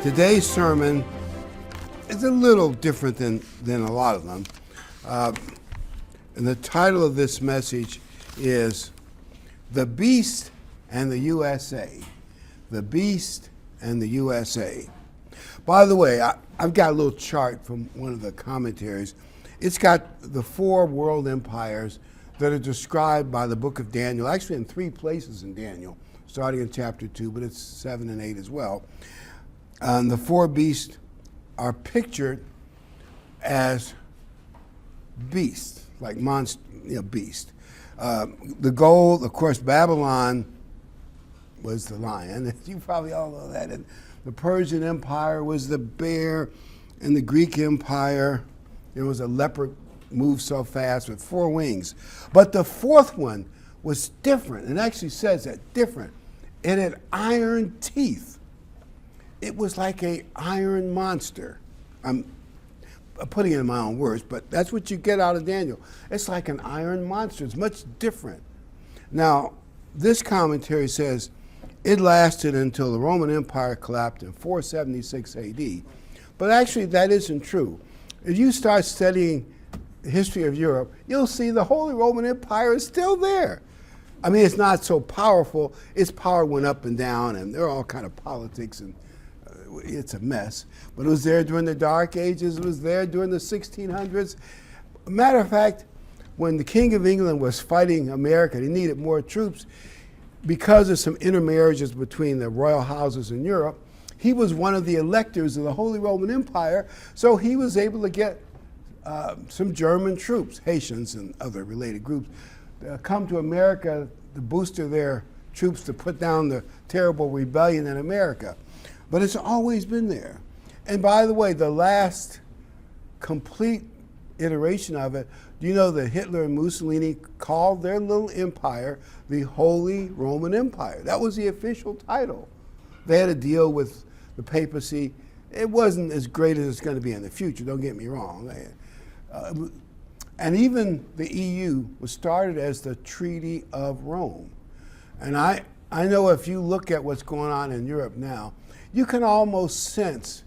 Today's sermon is a little different than a lot of them. And the title of this message is The Beast and the USA. The Beast and the USA. By the way, I've got a little chart from one of the commentaries. It's got the 4 world empires that are described by the book of Daniel, actually in 3 places in Daniel, starting in chapter 2, but it's 7 and 8 as well. And the 4 beasts are pictured as beasts, like monster, beast. The gold, of course, Babylon was the lion. You probably all know that. And the Persian Empire was the bear, and the Greek Empire, there was a leopard, moved so fast with 4 wings. But the 4th one was different. It actually says that, different. It had iron teeth. It was like an iron monster. I'm putting it in my own words, but that's what you get out of Daniel. It's like an iron monster. It's much different. Now, this commentary says it lasted until the Roman Empire collapsed in 476 AD. But actually, that isn't true. If you start studying the history of Europe, you'll see the Holy Roman Empire is still there. I mean, it's not so powerful. Its power went up and down, and there are all kind of politics, and it's a mess. But it was there during the Dark Ages. It was there during the 1600s. Matter of fact, when the King of England was fighting America, he needed more troops. Because of some intermarriages between the royal houses in Europe, he was one of the electors of the Holy Roman Empire, so he was able to get some German troops, Haitians and other related groups, come to America to booster their troops to put down the terrible rebellion in America. But it's always been there. And by the way, the last complete iteration of it, do you know that Hitler and Mussolini called their little empire the Holy Roman Empire? That was the official title. They had to deal with the papacy. It wasn't as great as it's going to be in the future, don't get me wrong. And even the EU was started as the Treaty of Rome. And I know if you look at what's going on in Europe now, you can almost sense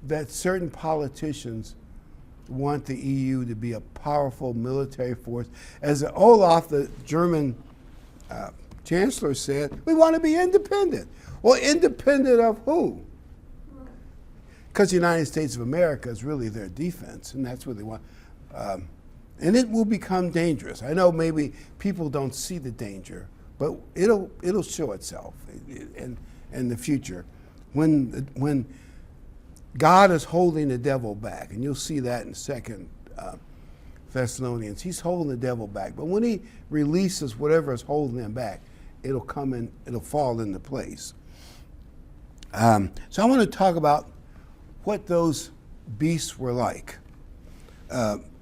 that certain politicians want the EU to be a powerful military force. As Olaf, the German chancellor, said, we want to be independent. Well, independent of who? Because the United States of America is really their defense, and that's what they want. And it will become dangerous. I know maybe people don't see the danger, but it'll show itself in the future. When God is holding the devil back, and you'll see that in 2 Thessalonians, he's holding the devil back. But when he releases whatever is holding him back, it'll fall into place. So I want to talk about what those beasts were like.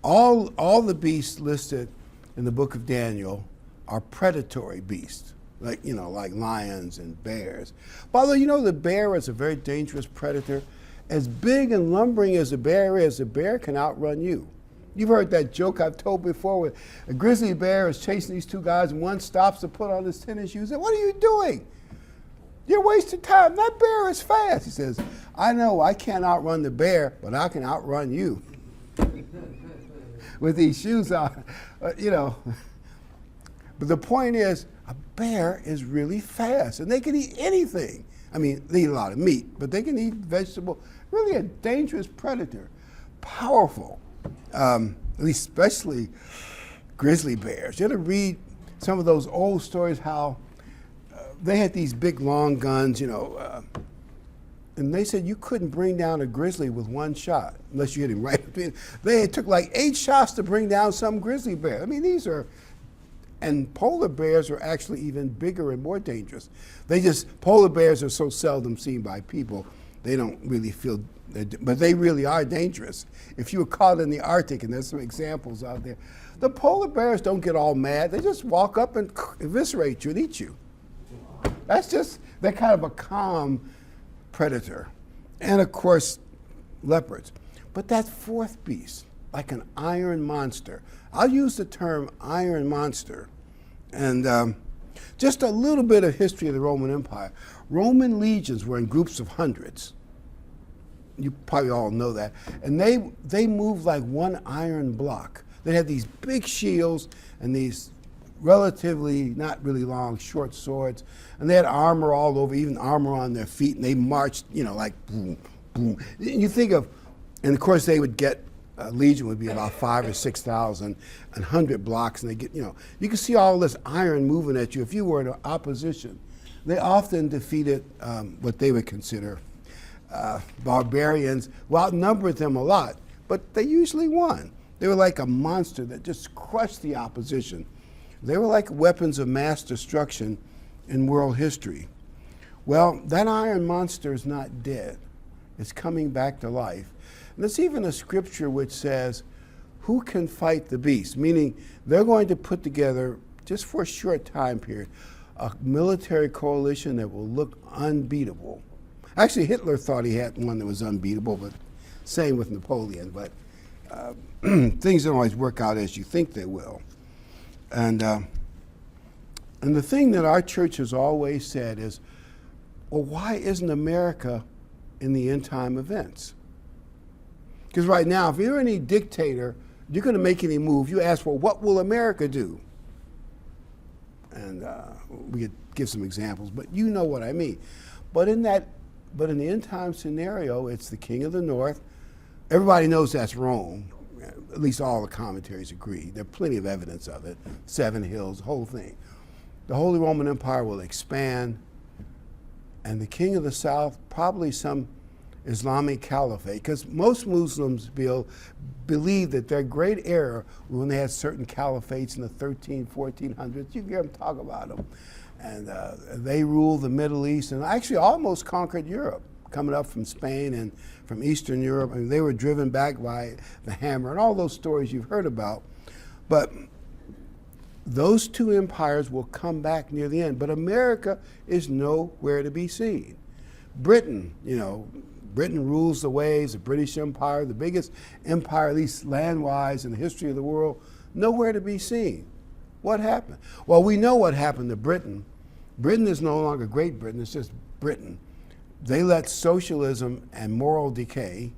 All the beasts listed in the book of Daniel are predatory beasts. Like lions and bears. By the way, the bear is a very dangerous predator. As big and lumbering as a bear can outrun you. You've heard that joke I've told before where a grizzly bear is chasing these 2 guys and one stops to put on his tennis shoes. What are you doing? You're wasting time. That bear is fast. He says, I know I can't outrun the bear, but I can outrun you. With these shoes on, But the point is, a bear is really fast, and they can eat anything. I mean, they eat a lot of meat, but they can eat vegetable. Really a dangerous predator. Powerful, at least especially grizzly bears. You have to read some of those old stories how they had these big, long guns, and they said you couldn't bring down a grizzly with 1 shot unless you hit him right between. They took like 8 shots to bring down some grizzly bear. I mean, and polar bears are actually even bigger and more dangerous. Polar bears are so seldom seen by people, they don't really feel, but they really are dangerous. If you were caught in the Arctic, and there's some examples out there, the polar bears don't get all mad. They just walk up and eviscerate you and eat you. They're kind of a calm predator. And of course, leopards. But that 4th beast, like an iron monster. I'll use the term iron monster. And just a little bit of history of the Roman Empire. Roman legions were in groups of hundreds. You probably all know that. And they moved like one iron block. They had these big shields and these relatively, not really long, short swords. And they had armor all over, even armor on their feet. And they marched, like boom, boom. You think of, and of course they would get, Legion would be about 5,000 or 6,000, 100 blocks. And they get, you can see all this iron moving at you. If you were in opposition, they often defeated what they would consider barbarians, well, outnumbered them a lot, but they usually won. They were like a monster that just crushed the opposition. They were like weapons of mass destruction in world history. Well, that iron monster is not dead. It's coming back to life. And there's even a scripture which says, who can fight the beast? Meaning they're going to put together, just for a short time period, a military coalition that will look unbeatable. Actually, Hitler thought he had one that was unbeatable, but same with Napoleon. But things don't always work out as you think they will. And the thing that our church has always said is, well, why isn't America in the end time events? Because right now, if you're any dictator, you're going to make any move, you ask, well, what will America do? And we could give some examples, but you know what I mean. But in the end time scenario, it's the king of the north. Everybody knows that's Rome. At least all the commentaries agree. There are plenty of evidence of it. 7 hills, the whole thing. The Holy Roman Empire will expand, and the king of the south, probably some Islamic caliphate, because most Muslims believe that their great era when they had certain caliphates in the 1400s. You hear them talk about them. And they ruled the Middle East and actually almost conquered Europe, coming up from Spain and from Eastern Europe. I mean, they were driven back by the hammer and all those stories you've heard about. But those two empires will come back near the end. But America is nowhere to be seen. Britain, Britain rules the waves, the British Empire, the biggest empire, at least land-wise, in the history of the world, nowhere to be seen. What happened? Well, we know what happened to Britain. Britain is no longer Great Britain, it's just Britain. They let socialism and moral decay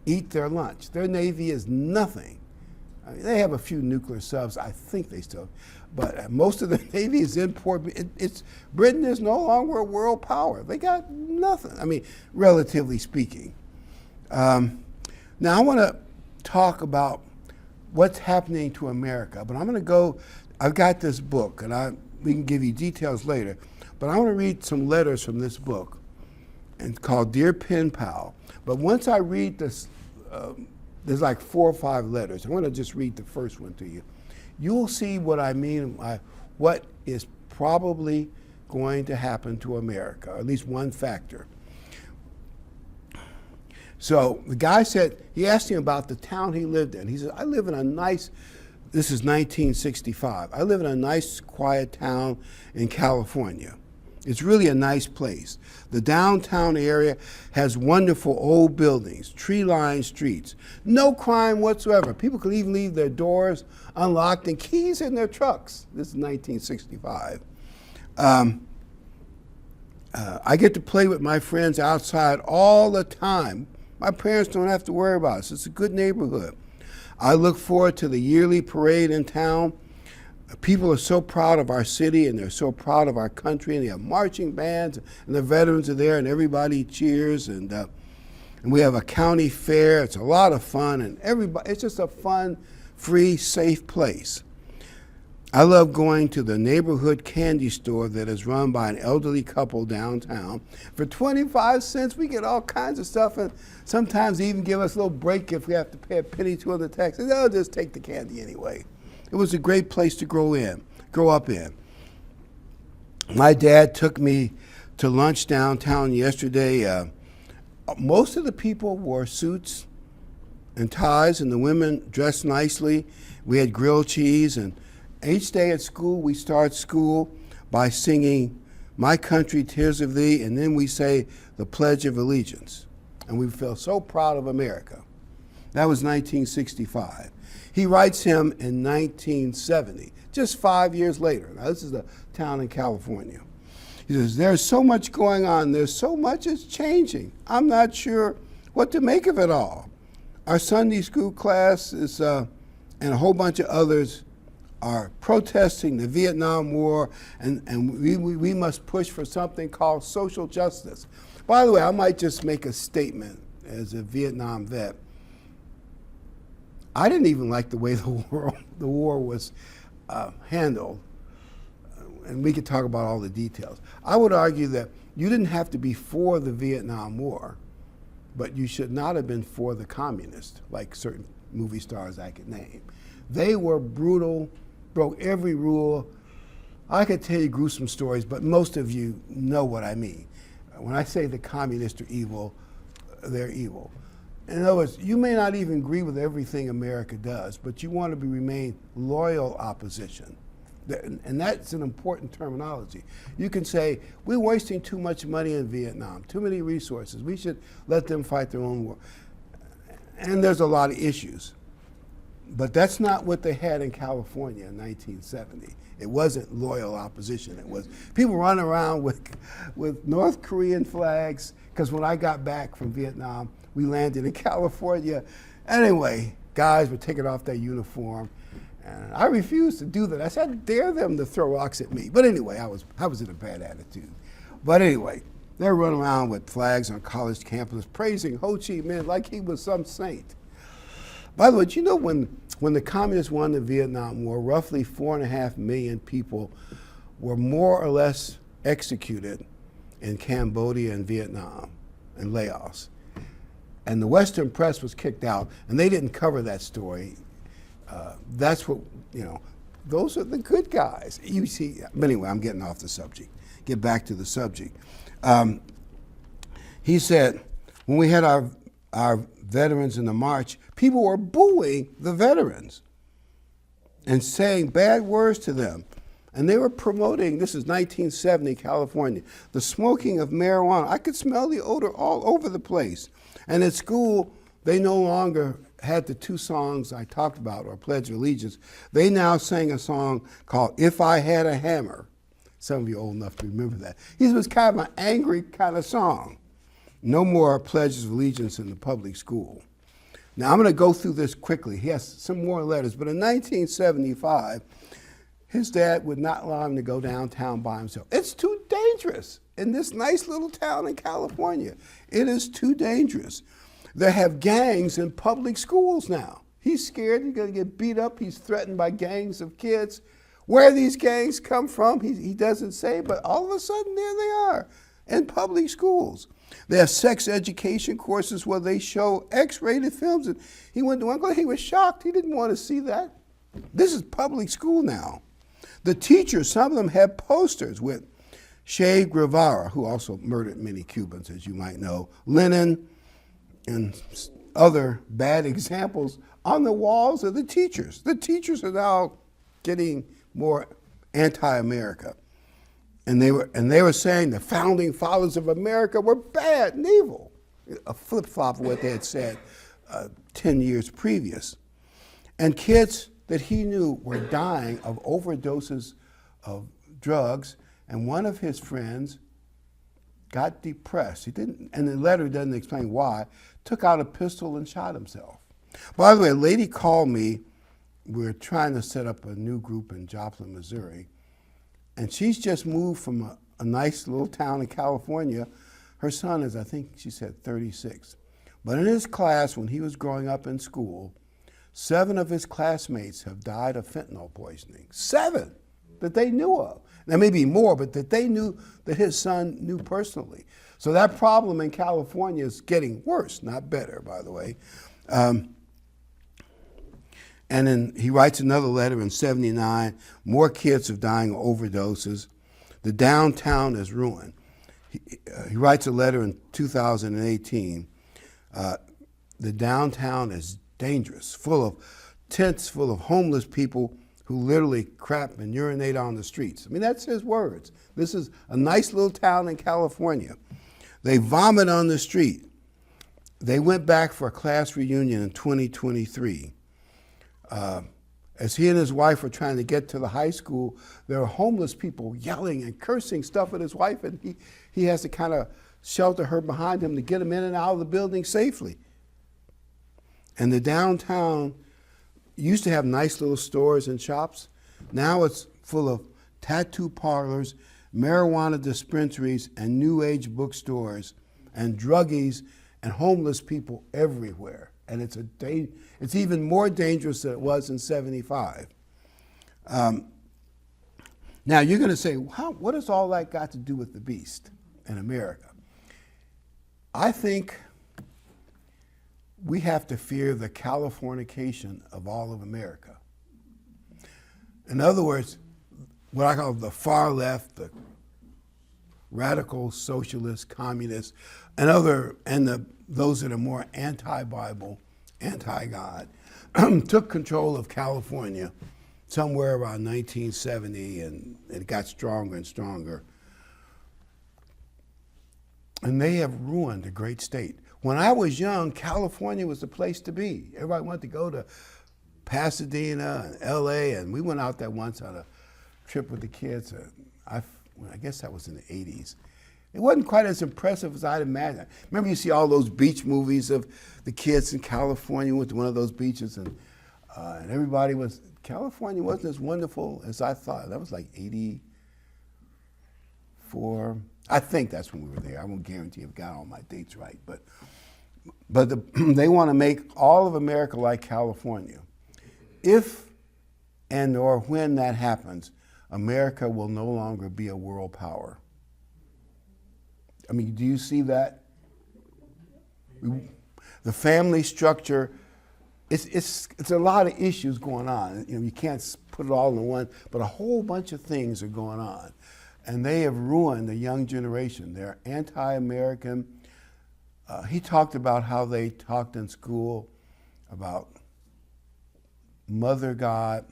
eat their lunch. Their navy is nothing. I mean, they have a few nuclear subs, I think they still, but most of the navy is in port. Britain is no longer a world power. They got nothing, I mean, relatively speaking. Now I want to talk about what's happening to America, but I'm going to go, I've got this book, and we can give you details later, but I want to read some letters from this book, and it's called Dear Pen Pal. But once I read this, there's like 4 or 5 letters. I want to just read the first one to you. You'll see what I mean, what is probably going to happen to America, or at least one factor. So the guy said, he asked him about the town he lived in. He said, I live in a nice, this is 1965, I live in a nice, quiet town in California. It's really a nice place. The downtown area has wonderful old buildings, tree-lined streets, no crime whatsoever. People can even leave their doors unlocked and keys in their trucks. This is 1965. I get to play with my friends outside all the time. My parents don't have to worry about us. It's a good neighborhood. I look forward to the yearly parade in town. People are so proud of our city and they're so proud of our country, and they have marching bands and the veterans are there and everybody cheers, and we have a county fair. It's a lot of fun, and it's just a fun, free, safe place. I love going to the neighborhood candy store that is run by an elderly couple downtown. For 25 cents, we get all kinds of stuff, and sometimes they even give us a little break if we have to pay a penny to the tax. They'll just take the candy anyway. It was a great place to grow up in. My dad took me to lunch downtown yesterday. Most of the people wore suits and ties, and the women dressed nicely. We had grilled cheese, and each day at school, we start school by singing My Country, Tears of Thee, and then we say the Pledge of Allegiance. And we feel so proud of America. That was 1965. He writes him in 1970, just 5 years later. Now, this is a town in California. He says, there's so much going on. There's so much is changing. I'm not sure what to make of it all. Our Sunday school class is, and a whole bunch of others are protesting the Vietnam War, and we must push for something called social justice. By the way, I might just make a statement as a Vietnam vet. I didn't even like the way the war was handled, and we could talk about all the details. I would argue that you didn't have to be for the Vietnam War, but you should not have been for the communists, like certain movie stars I could name. They were brutal, broke every rule. I could tell you gruesome stories, but most of you know what I mean. When I say the communists are evil, they're evil. In other words, you may not even agree with everything America does, but you want to remain loyal opposition. And that's an important terminology. You can say, we're wasting too much money in Vietnam, too many resources. We should let them fight their own war. And there's a lot of issues. But that's not what they had in California in 1970. It wasn't loyal opposition. It was people running around with North Korean flags, because when I got back from Vietnam, we landed in California. Anyway, guys were taking off their uniform, and I refused to do that. I said, I dare them to throw rocks at me. But anyway, I was in a bad attitude. But anyway, they're running around with flags on college campuses, praising Ho Chi Minh like he was some saint. By the way, do you know when the communists won the Vietnam War, roughly 4.5 million people were more or less executed in Cambodia and Vietnam and Laos. And the Western press was kicked out, and they didn't cover that story. That's what, those are the good guys. You see, but anyway, I'm getting off the subject. Get back to the subject. He said, when we had our veterans in the march, people were booing the veterans and saying bad words to them. And they were promoting, this is 1970 California, the smoking of marijuana. I could smell the odor all over the place. And at school, they no longer had the two songs I talked about, or Pledge of Allegiance. They now sang a song called If I Had a Hammer. Some of you are old enough to remember that. It was kind of an angry kind of song. No more pledges of allegiance in the public school. Now, I'm going to go through this quickly. He has some more letters, but in 1975, his dad would not allow him to go downtown by himself. It's too dangerous in this nice little town in California. It is too dangerous. They have gangs in public schools now. He's scared he's going to get beat up. He's threatened by gangs of kids. Where these gangs come from, he doesn't say, but all of a sudden, there they are in public schools. They have sex education courses where they show X-rated films. And he went to one, he was shocked. He didn't want to see that. This is public school now. The teachers, some of them have posters with Che Guevara, who also murdered many Cubans, as you might know, Lenin, and other bad examples on the walls of the teachers. The teachers are now getting more anti-America. And they were saying the founding fathers of America were bad and evil, a flip-flop of what they had said 10 years previous. And kids that he knew were dying of overdoses of drugs, and one of his friends got depressed. He didn't, and the letter doesn't explain why, took out a pistol and shot himself. By the way, a lady called me. We're trying to set up a new group in Joplin, Missouri. And she's just moved from a nice little town in California. Her son is, I think she said, 36. But in his class, when he was growing up in school, 7 of his classmates have died of fentanyl poisoning. 7 that they knew of. There may be more, but that they knew, that his son knew personally. So that problem in California is getting worse, not better, by the way. And then he writes another letter in 79, more kids are dying of overdoses. The downtown is ruined. He writes a letter in 2018. The downtown is dangerous, full of tents, full of homeless people who literally crap and urinate on the streets. I mean, that's his words. This is a nice little town in California. They vomit on the street. They went back for a class reunion in 2023. As he and his wife were trying to get to the high school, there were homeless people yelling and cursing stuff at his wife, and he has to kind of shelter her behind him to get him in and out of the building safely. And the downtown used to have nice little stores and shops. Now it's full of tattoo parlors, marijuana dispensaries, and New Age bookstores, and druggies, and homeless people everywhere. And it's even more dangerous than it was in '75. Now you're going to say, what has all that got to do with the beast in America? I think we have to fear the Californication of all of America. In other words, what I call the far left, the radical socialists, communists, and those that are more anti-Bible, anti-God, took control of California somewhere around 1970, and it got stronger and stronger. And they have ruined a great state. When I was young, California was the place to be. Everybody wanted to go to Pasadena and LA, and we went out there once on a trip with the kids. I guess that was in the 80s. It wasn't quite as impressive as I'd imagined. Remember, you see all those beach movies of the kids in California, went to one of those beaches, and California wasn't as wonderful as I thought. That was like 84. I think that's when we were there. I won't guarantee I've got all my dates right, but they want to make all of America like California. If and or when that happens, America will no longer be a world power. I mean, do you see that? The family structure, it's a lot of issues going on. You know, you can't put it all in one, but a whole bunch of things are going on. And they have ruined the young generation. They're anti-American. He talked about how they talked in school about Mother God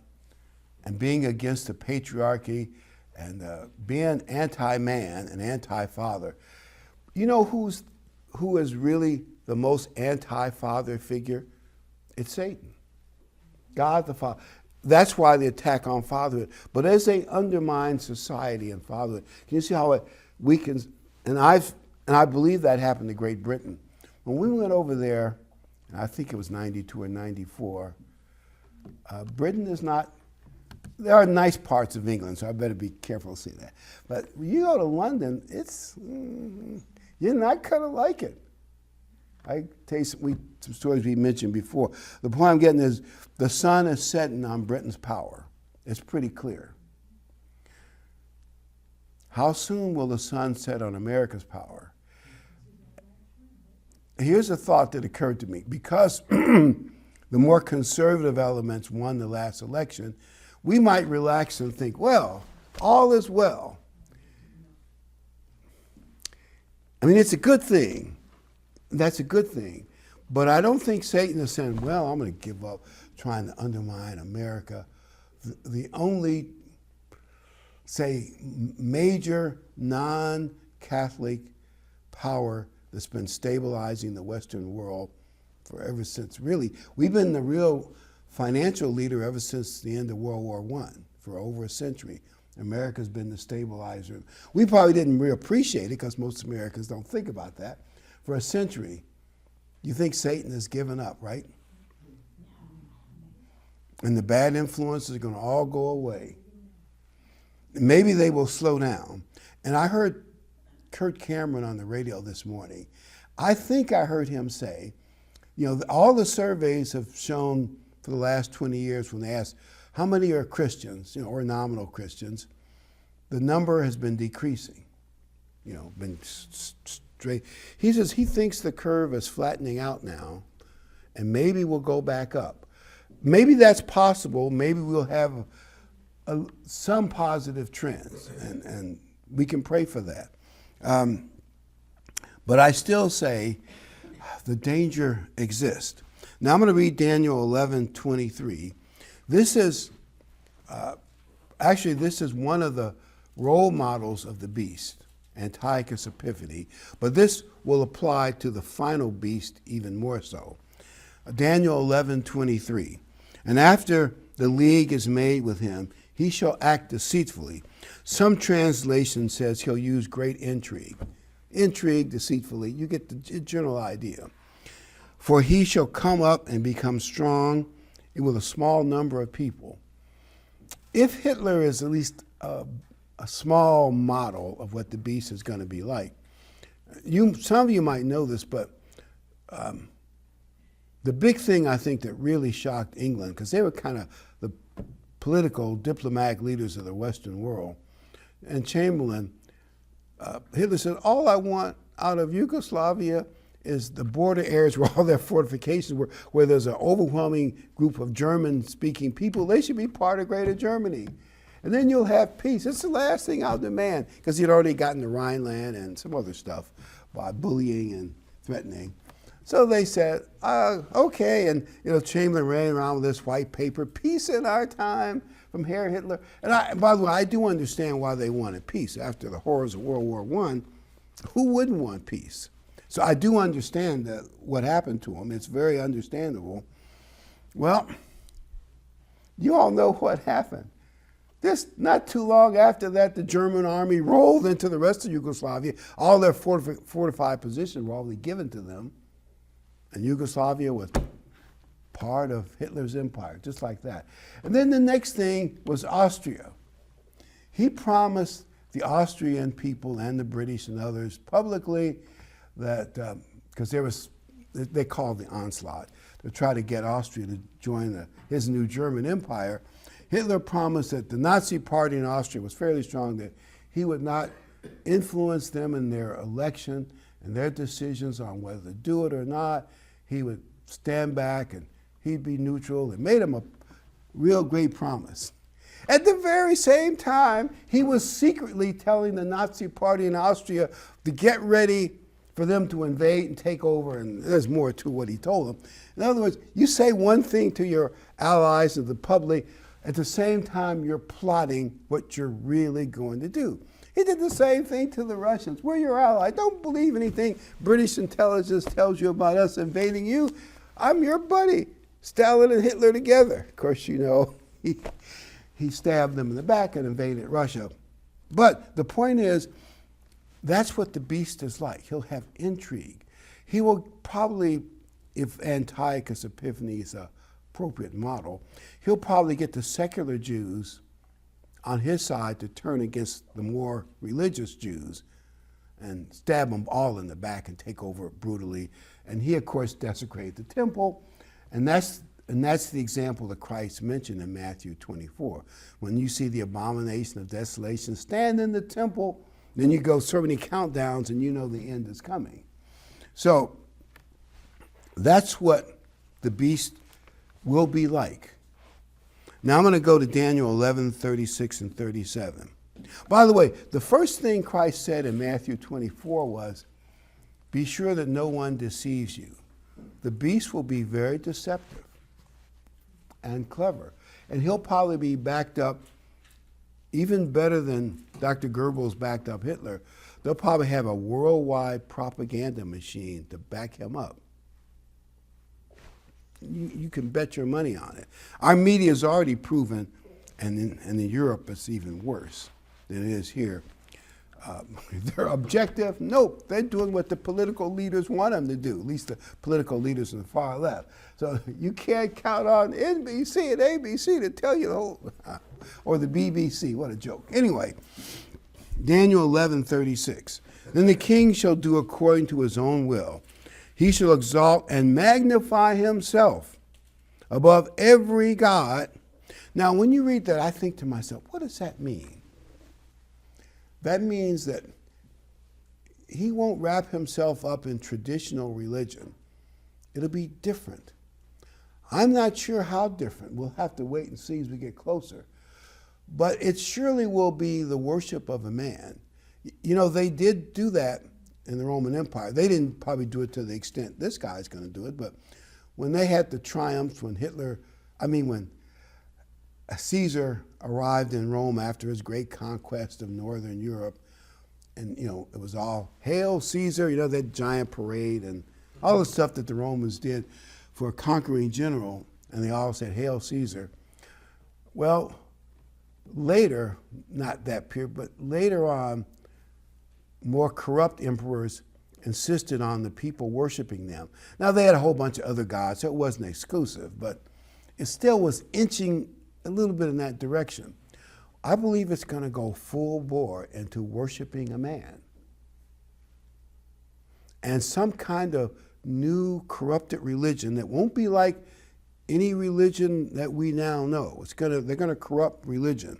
and being against the patriarchy and being anti-man and anti-father. You know who is really the most anti-father figure? It's Satan. God the Father. That's why the attack on fatherhood. But as they undermine society and fatherhood, can you see how it weakens? And I believe that happened to Great Britain. When we went over there, I think it was 92 or 94, Britain is not, there are nice parts of England, so I better be careful to say that. But when you go to London, you're not going to like it. I tell you some stories we mentioned before. The point I'm getting is the sun is setting on Britain's power. It's pretty clear. How soon will the sun set on America's power? Here's a thought that occurred to me. Because the more conservative elements won the last election, we might relax and think, well, all is well. I mean, it's a good thing. That's a good thing. But I don't think Satan is saying, well, I'm going to give up trying to undermine America. The only, say, major non-Catholic power that's been stabilizing the Western world for ever since, really, we've been the real financial leader ever since the end of World War I, for over a century. America's been the stabilizer. We probably didn't really appreciate it because most Americans don't think about that. For a century, you think Satan has given up, right? And the bad influences are going to all go away. Maybe they will slow down. And I heard Kurt Cameron on the radio this morning. I think I heard him say, you know, all the surveys have shown for the last 20 years when they asked how many are Christians, you know, or nominal Christians, the number has been decreasing, you know, been straight. He says he thinks the curve is flattening out now, and maybe we'll go back up. Maybe that's possible. Maybe we'll have some positive trends, and we can pray for that. But I still say the danger exists. Now I'm going to read Daniel 11:23. This is this is one of the role models of the beast, Antiochus Epiphanes, but this will apply to the final beast even more so. Daniel 11:23. And after the league is made with him. He shall act deceitfully. Some translation says he'll use great intrigue. Intrigue, deceitfully, you get the general idea. For he shall come up and become strong with a small number of people. If Hitler is at least a small model of what the beast is going to be like, some of you might know this, but the big thing I think that really shocked England, because they were kind of the political, diplomatic leaders of the Western world, and Chamberlain, Hitler said, all I want out of Yugoslavia is the border areas where all their fortifications were, where there's an overwhelming group of German-speaking people. They should be part of Greater Germany. And then you'll have peace. It's the last thing I'll demand, because he'd already gotten the Rhineland and some other stuff by bullying and threatening. So they said, okay, and Chamberlain ran around with this white paper, peace in our time, from Herr Hitler. And by the way, I do understand why they wanted peace. After the horrors of World War I, who wouldn't want peace? So I do understand that what happened to him. It's very understandable. Well, you all know what happened. Not too long after that, the German army rolled into the rest of Yugoslavia. All their fortified positions were already given to them. And Yugoslavia was part of Hitler's empire, just like that. And then the next thing was Austria. He promised the Austrian people and the British and others publicly that, because they called the onslaught, to try to get Austria to join his new German empire. Hitler promised that the Nazi party in Austria was fairly strong, that he would not influence them in their election and their decisions on whether to do it or not. He would stand back and he'd be neutral. It made him a real great promise. At the very same time, he was secretly telling the Nazi party in Austria to get ready for them to invade and take over, and there's more to what he told them. In other words, you say one thing to your allies and the public, at the same time you're plotting what you're really going to do. He did the same thing to the Russians. We're your ally. Don't believe anything British intelligence tells you about us invading you. I'm your buddy. Stalin and Hitler together. Of course, he stabbed them in the back and invaded Russia. But the point is, that's what the beast is like. He'll have intrigue. He will probably, if Antiochus Epiphanes is an appropriate model, he'll probably get the secular Jews on his side to turn against the more religious Jews and stab them all in the back and take over brutally. And he, of course, desecrated the temple. And that's the example that Christ mentioned in Matthew 24. When you see the abomination of desolation stand in the temple, then you go so many countdowns and you know the end is coming. So that's what the beast will be like. Now I'm going to go to Daniel 11:36 and 37. By the way, the first thing Christ said in Matthew 24 was, be sure that no one deceives you. The beast will be very deceptive and clever. And he'll probably be backed up even better than Dr. Goebbels backed up Hitler. They'll probably have a worldwide propaganda machine to back him up. You can bet your money on it. Our media has already proven, and in Europe it's even worse than it is here. They're objective? Nope. They're doing what the political leaders want them to do, at least the political leaders on the far left. So you can't count on NBC and ABC to tell you the whole, or the BBC. What a joke. Anyway, Daniel 11:36. Then the king shall do according to his own will. He shall exalt and magnify himself above every god. Now, when you read that, I think to myself, what does that mean? That means that he won't wrap himself up in traditional religion. It'll be different. I'm not sure how different. We'll have to wait and see as we get closer. But it surely will be the worship of a man. They did do that in the Roman Empire. They didn't probably do it to the extent this guy's going to do it, but when they had the triumphs, when Caesar arrived in Rome after his great conquest of northern Europe, and it was all Hail Caesar, that giant parade and all the stuff that the Romans did for a conquering general, and they all said Hail Caesar. Well, later, not that period, but later on, more corrupt emperors insisted on the people worshiping them. Now, they had a whole bunch of other gods, so it wasn't exclusive, but it still was inching a little bit in that direction. I believe it's going to go full bore into worshiping a man. And some kind of new corrupted religion that won't be like any religion that we now know. They're going to corrupt religion.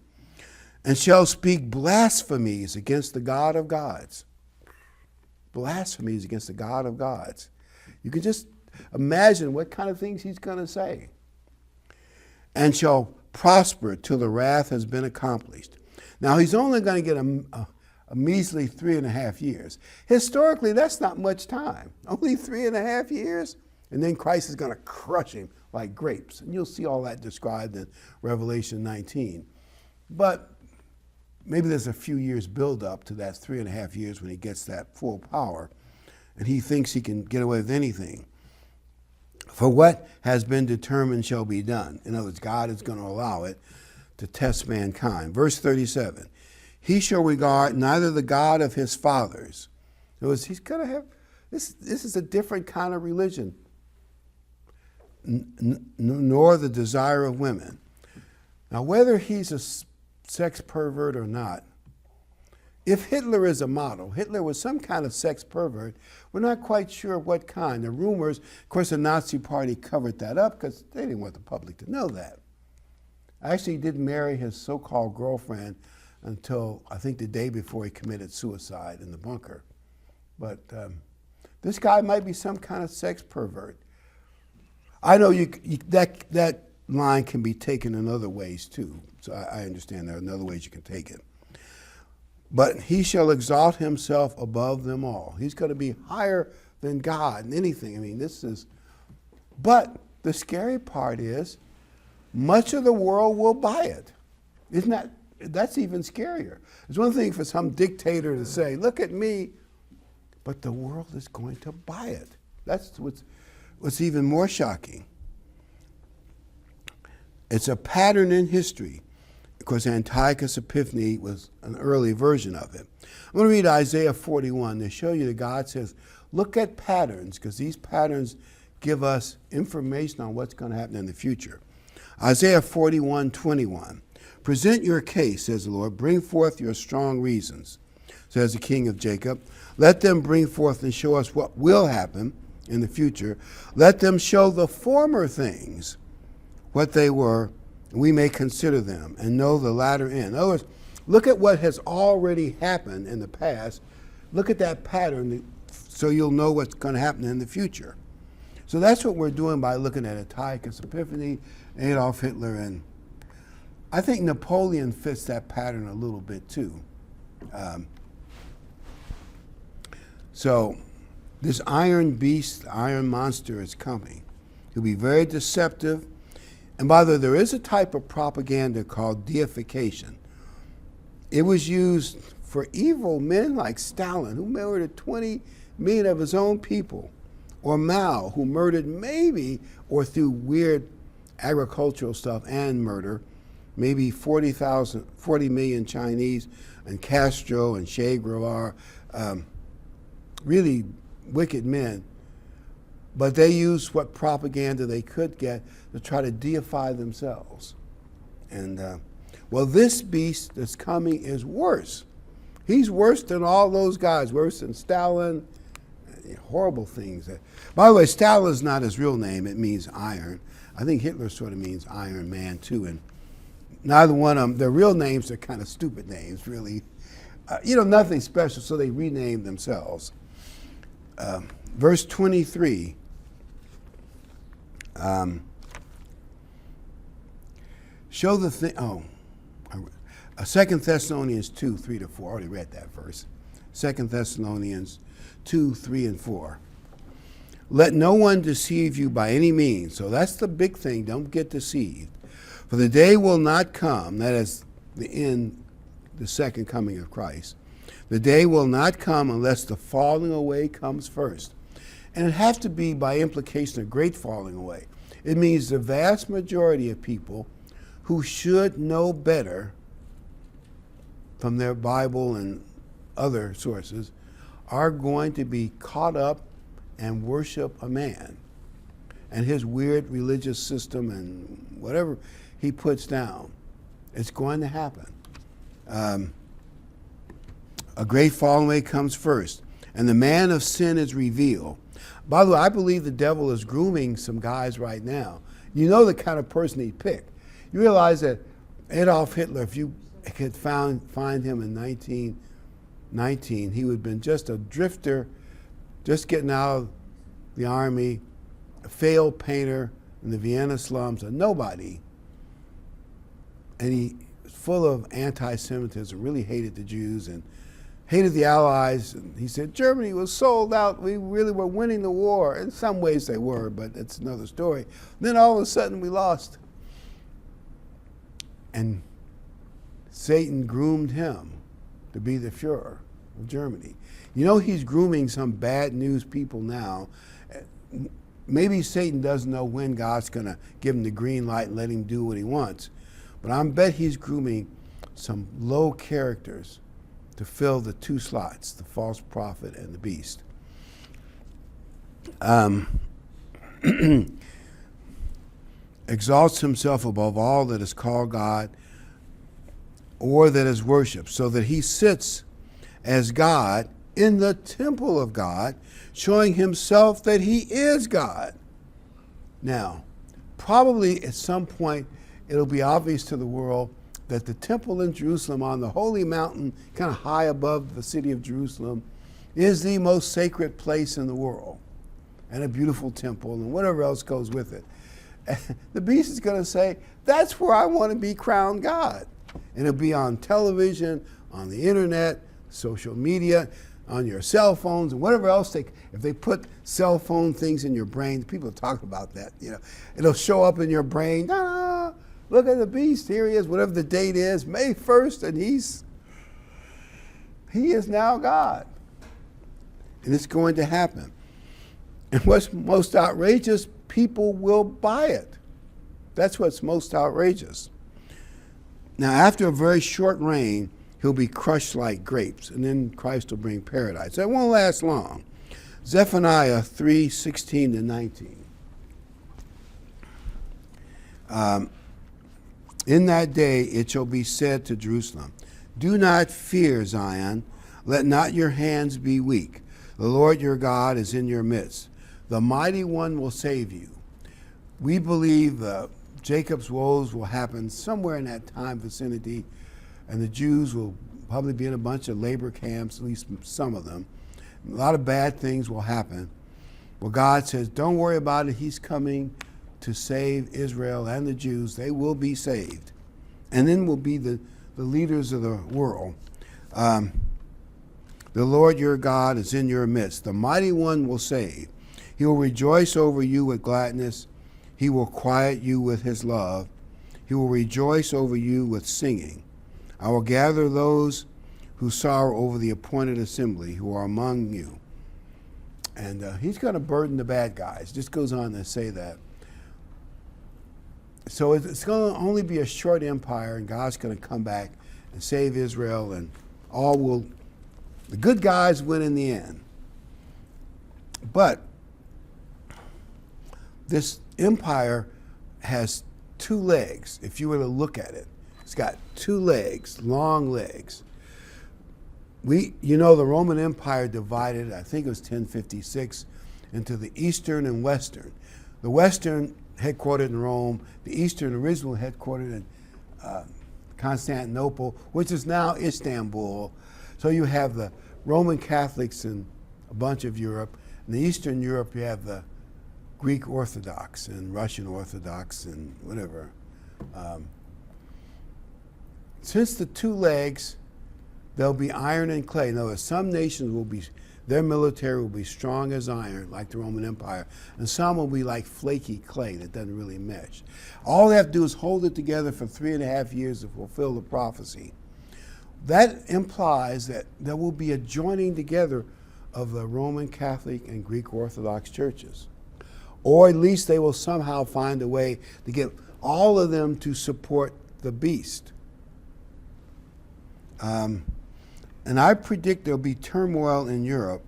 And shall speak blasphemies against the God of gods. Blasphemies against the God of gods. You can just imagine what kind of things he's going to say. And shall prosper till the wrath has been accomplished. Now, he's only going to get a measly 3.5 years. Historically, that's not much time. Only 3.5 years, and then Christ is going to crush him like grapes. And you'll see all that described in Revelation 19. But maybe there's a few years build up to that 3.5 years when he gets that full power, and he thinks he can get away with anything. For what has been determined shall be done. In other words, God is going to allow it to test mankind. Verse 37, he shall regard neither the God of his fathers. In other words, he's going to have, this is a different kind of religion, nor the desire of women. Now, whether he's a sex pervert or not, if Hitler is a model, Hitler was some kind of sex pervert. We're not quite sure what kind. The rumors, of course, the Nazi Party covered that up because they didn't want the public to know that. Actually, he didn't marry his so-called girlfriend until, I think, the day before he committed suicide in the bunker. But this guy might be some kind of sex pervert. I know that line can be taken in other ways, too. So I understand there are other ways you can take it. But he shall exalt himself above them all. He's going to be higher than God in anything. I mean, but the scary part is, much of the world will buy it. That's even scarier. It's one thing for some dictator to say, look at me, but the world is going to buy it. That's what's even more shocking. It's a pattern in history. Of course, Antiochus Epiphanes was an early version of it. I'm going to read Isaiah 41 to show you that God says, look at patterns, because these patterns give us information on what's going to happen in the future. Isaiah 41:21. Present your case, says the Lord. Bring forth your strong reasons, says the King of Jacob. Let them bring forth and show us what will happen in the future. Let them show the former things, what they were, we may consider them and know the latter end. In other words, look at what has already happened in the past. Look at that pattern so you'll know what's going to happen in the future. So that's what we're doing by looking at Antiochus Epiphanes, Adolf Hitler, and I think Napoleon fits that pattern a little bit too. So this iron beast, iron monster is coming. He'll be very deceptive. And by the way, there is a type of propaganda called deification. It was used for evil men like Stalin, who murdered 20 million of his own people, or Mao, who murdered maybe, or through weird agricultural stuff and murder, maybe 40 million Chinese, and Castro and Che Guevara, really wicked men. But they used what propaganda they could get to try to deify themselves. And, well, this beast that's coming is worse. He's worse than all those guys, worse than Stalin, horrible things. By the way, Stalin's not his real name. It means iron. I think Hitler sort of means Iron Man, too. And neither one of them, their real names are kind of stupid names, really. Nothing special, so they renamed themselves. Verse 23. Show the thing. 2 Thessalonians 2, 3-4. I already read that verse. 2 Thessalonians 2, 3, and 4. Let no one deceive you by any means. So that's the big thing. Don't get deceived. For the day will not come, that is the end, the second coming of Christ. The day will not come unless the falling away comes first. And it has to be by implication a great falling away. It means the vast majority of people who should know better from their Bible and other sources are going to be caught up and worship a man and his weird religious system and whatever he puts down. It's going to happen. A great falling away comes first, and the man of sin is revealed. By the way, I believe the devil is grooming some guys right now. You know the kind of person he'd pick. You realize that Adolf Hitler, if you could find him in 1919, he would have been just a drifter, just getting out of the army, a failed painter in the Vienna slums, a nobody. And he was full of anti-Semitism, really hated the Jews and hated the Allies. And he said, Germany was sold out. We really were winning the war. In some ways they were, but it's another story. Then all of a sudden we lost. And Satan groomed him to be the Fuhrer of Germany. You know, he's grooming some bad news people now. Maybe Satan doesn't know when God's going to give him the green light and let him do what he wants. But I bet he's grooming some low characters to fill the two slots, the false prophet and the beast. Exalts himself above all that is called God or that is worshipped, so that he sits as God in the temple of God, showing himself that he is God. Now, probably at some point it'll be obvious to the world that the temple in Jerusalem on the holy mountain, kind of high above the city of Jerusalem, is the most sacred place in the world, and a beautiful temple and whatever else goes with it. The beast is going to say, that's where I want to be crowned God. And it'll be on television, on the internet, social media, on your cell phones, and whatever else if they put cell phone things in your brain, people talk about that, you know. It'll show up in your brain, look at the beast, here he is, whatever the date is, May 1st, and he is now God. And it's going to happen. And what's most outrageous, people will buy it. That's what's most outrageous. Now, after a very short reign, he'll be crushed like grapes, and then Christ will bring paradise. That won't last long. Zephaniah 3:16-19. In that day it shall be said to Jerusalem, do not fear, Zion, let not your hands be weak. The Lord your God is in your midst. The mighty one will save you. We believe Jacob's woes will happen somewhere in that time vicinity, and the Jews will probably be in a bunch of labor camps, at least some of them. A lot of bad things will happen. Well, God says, don't worry about it. He's coming to save Israel and the Jews. They will be saved. And then will be the leaders of the world. The Lord your God is in your midst. The mighty one will save. He will rejoice over you with gladness. He will quiet you with his love. He will rejoice over you with singing. I will gather those who sorrow over the appointed assembly who are among you. And he's going to burden the bad guys. Just goes on to say that. So it's going to only be a short empire, and God's going to come back and save Israel, and the good guys win in the end. But this empire has two legs, if you were to look at it. It's got two legs, long legs. The Roman Empire divided, I think it was 1056, into the Eastern and Western. The Western headquartered in Rome, the Eastern originally headquartered in Constantinople, which is now Istanbul. So you have the Roman Catholics in a bunch of Europe. In the Eastern Europe, you have the Greek Orthodox and Russian Orthodox and whatever. Since the two legs, there'll be iron and clay. In other words, some nations their military will be strong as iron, like the Roman Empire, and some will be like flaky clay that doesn't really mesh. All they have to do is hold it together for 3.5 years to fulfill the prophecy. That implies that there will be a joining together of the Roman Catholic and Greek Orthodox churches. Or at least they will somehow find a way to get all of them to support the beast. And I predict there'll be turmoil in Europe.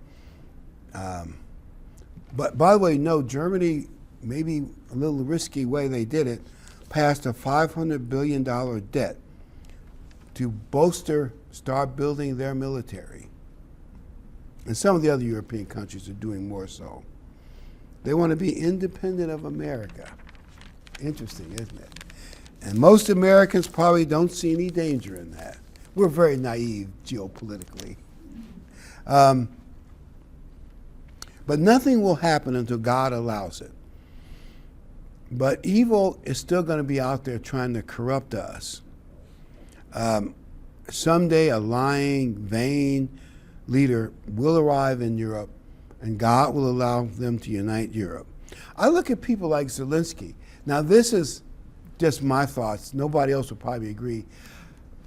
But by the way, no, Germany, maybe a little risky way they did it, passed a $500 billion debt to start building their military. And some of the other European countries are doing more so. They want to be independent of America. Interesting, isn't it? And most Americans probably don't see any danger in that. We're very naive geopolitically. But nothing will happen until God allows it. But evil is still going to be out there trying to corrupt us. Someday a lying, vain leader will arrive in Europe, and God will allow them to unite Europe. I look at people like Zelensky. Now, this is just my thoughts. Nobody else would probably agree.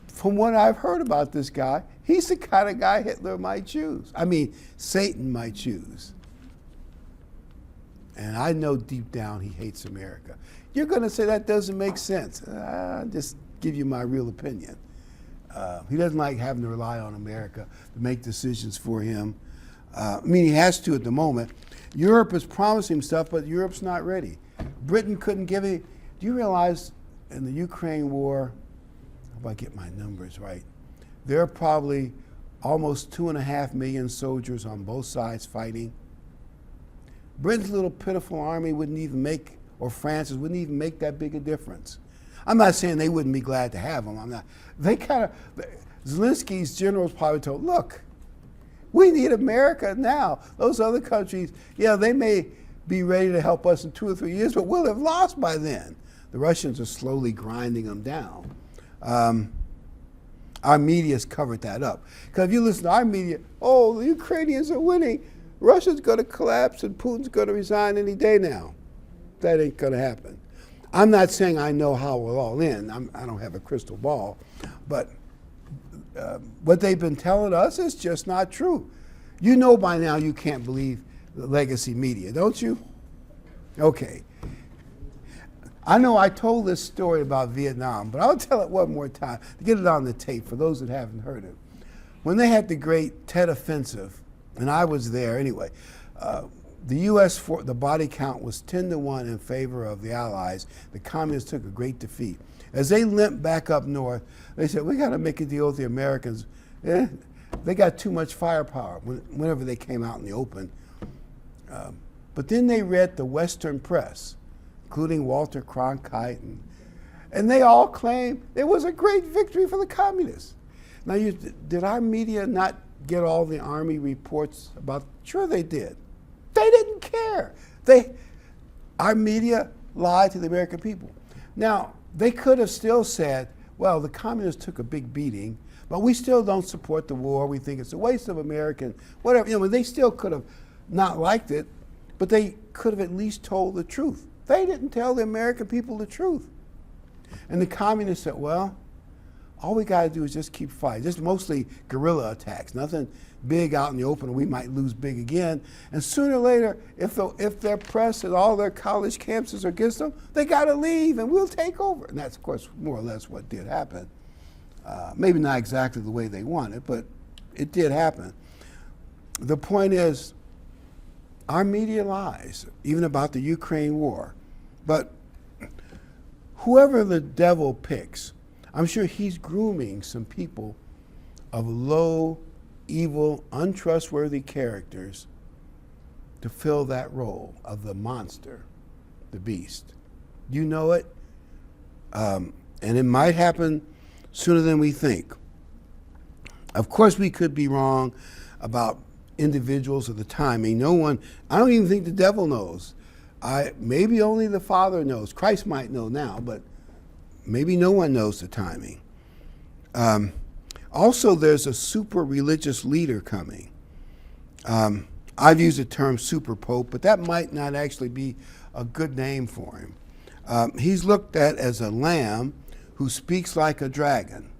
From what I've heard about this guy, he's the kind of guy Hitler might choose. I mean, Satan might choose. And I know deep down he hates America. You're going to say that doesn't make sense. I'll just give you my real opinion. He doesn't like having to rely on America to make decisions for him. I mean, he has to at the moment. Europe is promising stuff, but Europe's not ready. Britain couldn't give it. Do you realize in the Ukraine war, if I get my numbers right, there are probably almost 2.5 million soldiers on both sides fighting. Britain's little pitiful army wouldn't even make, or France's wouldn't even make that big a difference. I'm not saying they wouldn't be glad to have them. I'm not. They kind of, Zelensky's generals probably told, look, we need America now. Those other countries, yeah, they may be ready to help us in 2 or 3 years, but we'll have lost by then. The Russians are slowly grinding them down. Our media's covered that up. Because if you listen to our media, oh, the Ukrainians are winning. Russia's going to collapse and Putin's going to resign any day now. That ain't going to happen. I'm not saying I know how we'll all end. I don't have a crystal ball. But what they've been telling us is just not true. You know by now you can't believe the legacy media, don't you? Okay. I know I told this story about Vietnam, but I'll tell it one more time to get it on the tape for those that haven't heard it. When they had the great Tet Offensive, and I was there anyway, the U.S. the body count was 10-1 in favor of the Allies. The communists took a great defeat. As they limped back up north, they said, we got to make a deal with the Americans. They got too much firepower whenever they came out in the open. But then they read the Western press, including Walter Cronkite, and they all claimed it was a great victory for the communists. Now, did our media not get all the Army reports about? Sure they did. They didn't care. Our media lied to the American people. Now, they could have still said, well, the communists took a big beating, but we still don't support the war. We think it's a waste of American, whatever. You know, they still could have not liked it, but they could have at least told the truth. They didn't tell the American people the truth. And the communists said, well, all we got to do is just keep fighting. Just mostly guerrilla attacks, nothing big out in the open, or we might lose big again. And sooner or later, if their press and all their college campuses are against them, they got to leave and we'll take over. And that's, of course, more or less what did happen. Maybe not exactly the way they wanted, but it did happen. The point is, our media lies, even about the Ukraine war. But whoever the devil picks, I'm sure he's grooming some people of low, evil, untrustworthy characters to fill that role of the monster, the beast. You know it, and it might happen sooner than we think. Of course, we could be wrong about individuals or the timing. I don't even think the devil knows. Maybe only the Father knows. Christ might know now, but maybe no one knows the timing. Also, there's a super religious leader coming. I've used the term super pope, but that might not actually be a good name for him. He's looked at as a lamb who speaks like a dragon.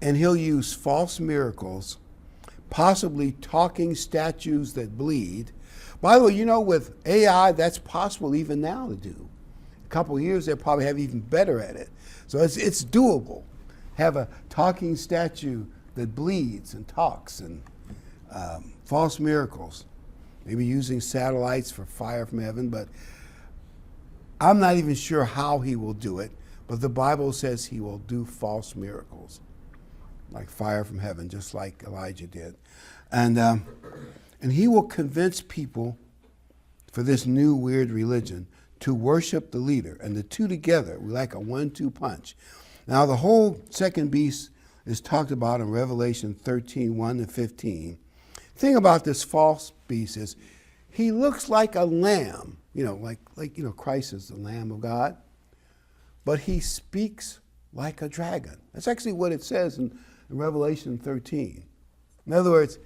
And he'll use false miracles, possibly talking statues that bleed, By the way, you know, with AI, that's possible even now to do. A couple of years, they'll probably have even better at it. So it's doable. Have a talking statue that bleeds and talks, and false miracles. Maybe using satellites for fire from heaven, but I'm not even sure how he will do it. But the Bible says he will do false miracles, like fire from heaven, just like Elijah did. And he will convince people for this new weird religion to worship the leader. And the two together, we like a 1-2 punch. Now, the whole second beast is talked about in Revelation 13, 1-15. The thing about this false beast is he looks like a lamb, like Christ is the Lamb of God, but he speaks like a dragon. That's actually what it says in Revelation 13. In other words,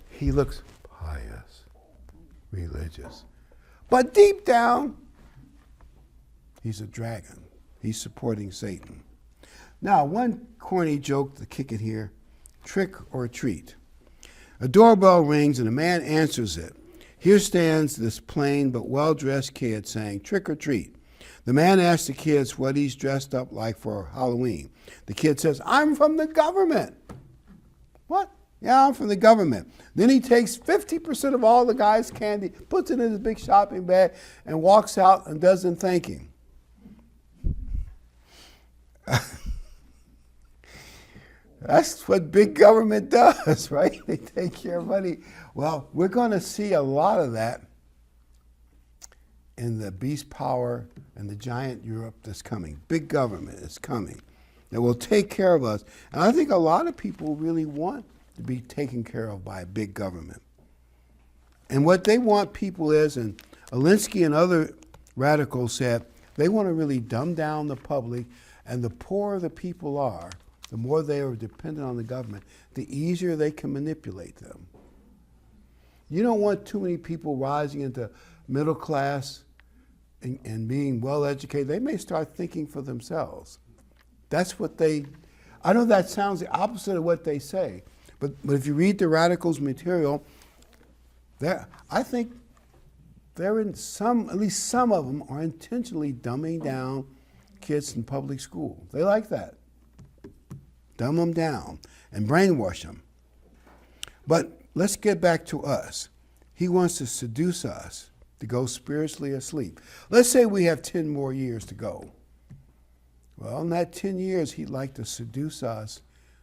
he looks pious, religious, but deep down, he's a dragon. He's supporting Satan. Now, one corny joke to kick it here, trick or treat. A doorbell rings and a man answers it. Here stands this plain but well-dressed kid saying, trick or treat. The man asks the kids what he's dressed up like for Halloween. The kid says, I'm from the government. What? Yeah, I'm from the government. Then he takes 50% of all the guy's candy, puts it in his big shopping bag, and walks out and doesn't thank him. That's what big government does, right? They take care of money. Well, we're going to see a lot of that in the beast power and the giant Europe that's coming. Big government is coming that will take care of us. And I think a lot of people really want to be taken care of by a big government. And what they want people is, and Alinsky and other radicals said, they want to really dumb down the public, and the poorer the people are, the more they are dependent on the government, the easier they can manipulate them. You don't want too many people rising into middle class and being well educated. They may start thinking for themselves. That's what I know that sounds the opposite of what they say, but if you read the radicals' material, I think they're at least some of them are intentionally dumbing down kids in public school. They like that. Dumb them down and brainwash them. But let's get back to us. He wants to seduce us to go spiritually asleep. Let's say we have 10 more years to go. Well, in that 10 years, he'd like to seduce us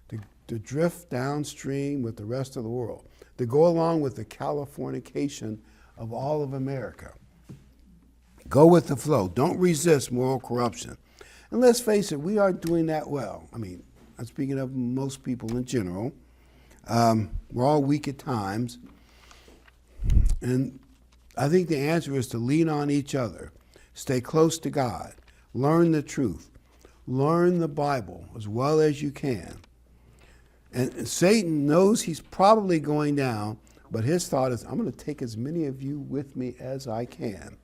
to drift downstream with the rest of the world, to go along with the Californication of all of America. Go with the flow. Don't resist moral corruption. And let's face it, we aren't doing that well. I mean, I'm speaking of most people in general. We're all weak at times. And I think the answer is to lean on each other, stay close to God, learn the truth, learn the Bible as well as you can. And Satan knows he's probably going down, but his thought is, I'm going to take as many of you with me as I can.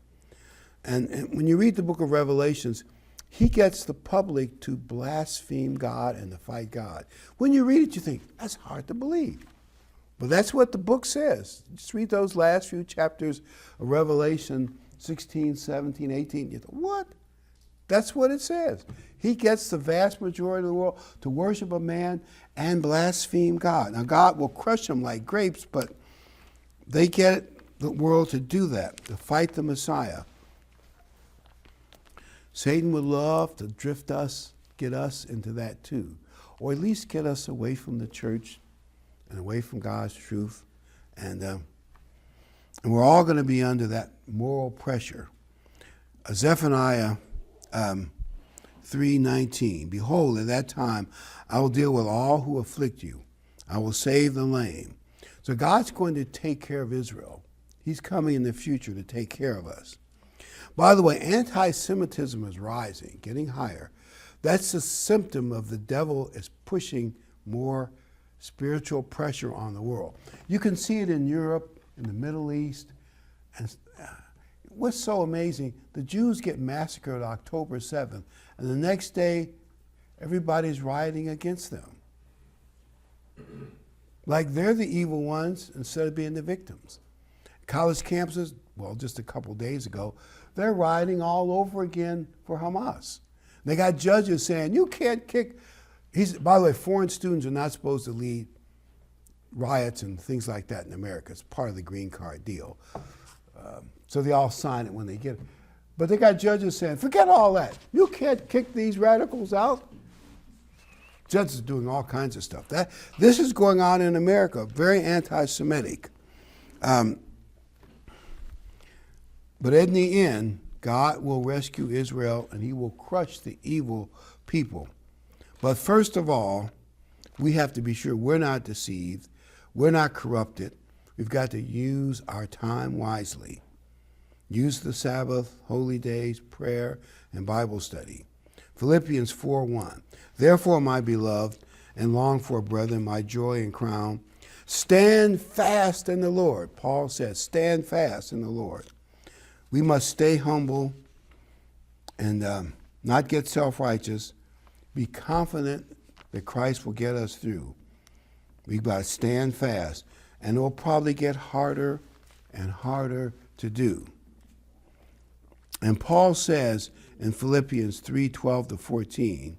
And when you read the book of Revelations, he gets the public to blaspheme God and to fight God. When you read it, you think, that's hard to believe. But that's what the book says. Just read those last few chapters of Revelation 16, 17, 18. You think, what? That's what it says. He gets the vast majority of the world to worship a man and blaspheme God. Now, God will crush them like grapes, but they get the world to do that, to fight the Messiah. Satan would love to drift us, get us into that too, or at least get us away from the church and away from God's truth. And we're all going to be under that moral pressure. Zephaniah 3:19, behold, at that time I will deal with all who afflict you. I will save the lame. So God's going to take care of Israel. He's coming in the future to take care of us. By the way, anti-Semitism is rising, getting higher. That's a symptom of the devil is pushing more spiritual pressure on the world. You can see it in Europe, in the Middle East. And what's so amazing, the Jews get massacred October 7th, and the next day, everybody's rioting against them. Like they're the evil ones instead of being the victims. College campuses, well, just a couple days ago, they're rioting all over again for Hamas. They got judges saying, you can't kick. By the way, foreign students are not supposed to lead riots and things like that in America. It's part of the green card deal. So they all sign it when they get it. But they got judges saying, forget all that. You can't kick these radicals out. Judges are doing all kinds of stuff. This is going on in America, very anti-Semitic. But in the end, God will rescue Israel and he will crush the evil people. But first of all, we have to be sure we're not deceived, we're not corrupted. We've got to use our time wisely. Use the Sabbath, holy days, prayer, and Bible study. Philippians 4:1. Therefore, my beloved and longed for brethren, my joy and crown, stand fast in the Lord. Paul says, stand fast in the Lord. We must stay humble and not get self-righteous. Be confident that Christ will get us through. We've got to stand fast. And it will probably get harder and harder to do. And Paul says in Philippians 3:12-14,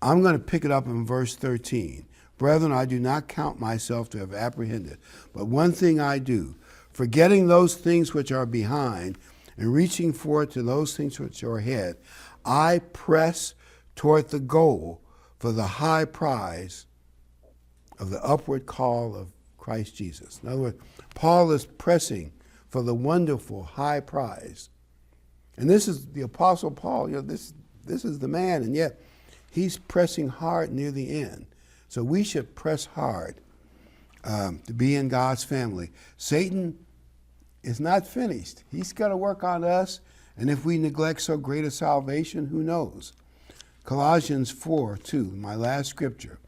I'm going to pick it up in verse 13. Brethren, I do not count myself to have apprehended, but one thing I do, forgetting those things which are behind and reaching forward to those things which are ahead, I press toward the goal for the high prize of the upward call of Christ Jesus. In other words, Paul is pressing for the wonderful high prize. And this is the Apostle Paul. This is the man, and yet he's pressing hard near the end. So we should press hard to be in God's family. Satan is not finished. He's got to work on us, and if we neglect so great a salvation, who knows? Colossians 4:2, my last scripture.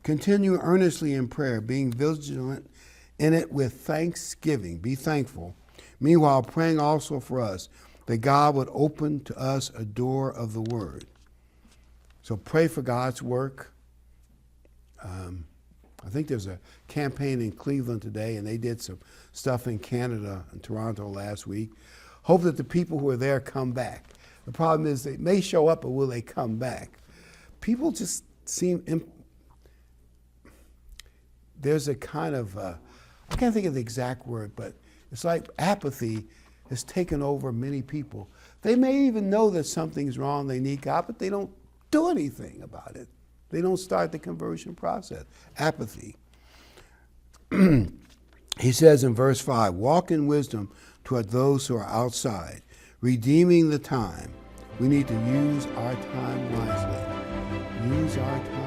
Continue earnestly in prayer, being vigilant in it with thanksgiving. Be thankful. Meanwhile, praying also for us, that God would open to us a door of the word. So pray for God's work. I think there's a campaign in Cleveland today, and they did some stuff in Canada and Toronto last week. Hope that the people who are there come back. The problem is they may show up, but will they come back? People just seem, there's a kind of, I can't think of the exact word, but it's like apathy has taken over many people. They may even know that something's wrong, they need God, but they don't do anything about it. They don't start the conversion process. Apathy. He says in verse 5, walk in wisdom toward those who are outside, redeeming the time. We need to use our time wisely. Use our time.